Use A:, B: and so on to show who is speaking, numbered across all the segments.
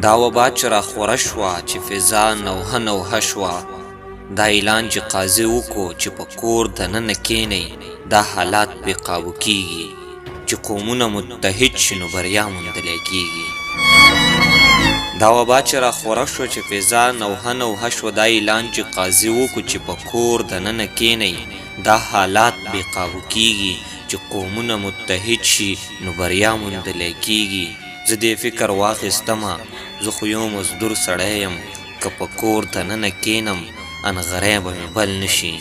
A: دا وبا چې راخوره شوه چې فضا نوحه نوحه شوه دا اعلان چې قاضي وکړو چې په کور دننه کینئ دا حالات بې قابو کیږي چې قومونه متحد شي نو بریا موندلی کیږي دا وبا چې راخوره شوه چې فضا نوحه نوحه شوه دا اعلان چې قاضي وکړو چې په کور دننه کینئ دا حالات بې قابو کیږي چې قومونه متحد شي نو بریا موندلی کیږي زه دې فکر واخیستمه زه خو یو مزدور سړی یم که په کور دننه کینم انغری به مې بل نشي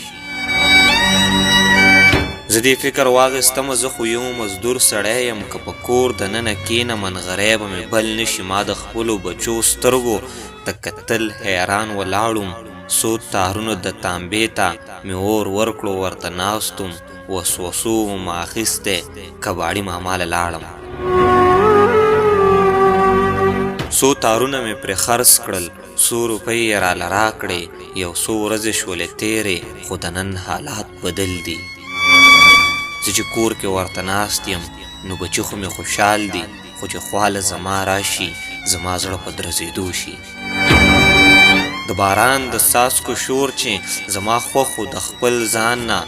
A: زه دې فکر واخیستمه زه خو یو مزدور سړی یم که په کور دننه کینم انغری به مې بل نشي ما د خپلو بچو سترګو ته کتل حیران ولاړم څو تارونو د تانبې ته مې اور ورکړو ورته ناستم وسوسو مې اخیستی کباړي ماما له لاړم څو تارونه مې پرې خرڅ کړل 100 روپۍ یې راله راکړې یو څو ورځې شولې تېرې خو د نن حالات بدل دي زه چې کور کې ورته ناست یم نو بچي خو مې خوشحال دي خو چې خواله زما راشي زما زړه په درزېدو شي د باران د څاڅکو شور چې زما خوښ د خپل ځان نه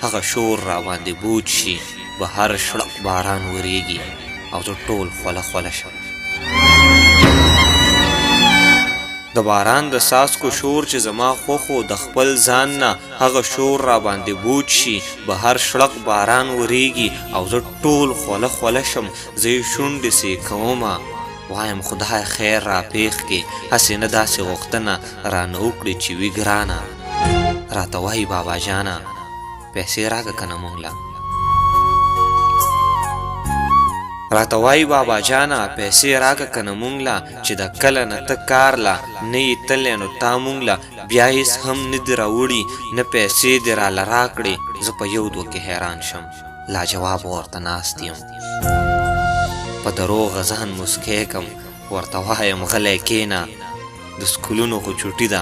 A: هغه شور راباندې بود شي بهر شړق باران وریږي او زه ټول خوله خوله شم د باران د څاڅکو شور چې زما خوښو د خپل ځان نه هغه شور راباندې بود شي بهر شړق باران وریږي او زه ټول خوله خوله شم زه یې شونډې سېکومه وایم خدای خیر راپېښ کړي هسې نه داسې غوښتنه رانه وکړي چې وي ګرانه راته وایي بابا جانه پیسې راکه که نه مونږ له راته وایي بابا جانه پیسې راکه که نه مونږ له چې د کله نه ته کار له نه یې تللی نو تا مونږ له بیا هېڅ هم نه دي راوړي نه پیسې دې راله راکړې زه په یو دوه کې حیران شم لاجواب ورته ناست یم په دروغه ځان مسکی کم ورته وایم غلی کښېنه د سکولونو خو چوټي ده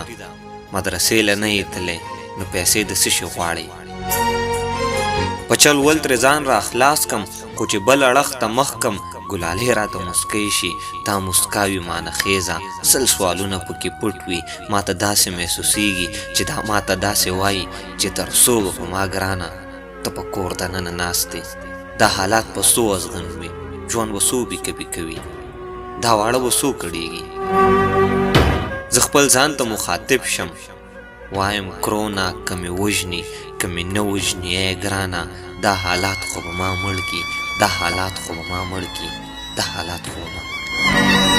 A: مدرسې له نه یې تللی نو پیسې د څه شي غواړئ په چل ول ترې ځان را خلاص کم خو چې بل اړخ ته مخ کم ګلالۍ راته مسکی شي تا مسکا وي مانه خیزه سل سوالونه پکې پټ وي ما ته داسې محسوسیږي چې دا ما ته داسې وایي چې تر څو به په ما ګرانه ته په کور دننه ناست دا حالات په څو ازغن وي ژوند به څو بیکبي کوي دا واړه به څو کړېږي زه خپل ځان ته مخاطب شم وایم کرونا که مې وژني که مې نه وژني ای ګرانه دا حالات خو به ما مړ کي دا حالات خو به ما مړ کي دا حالات خو به ما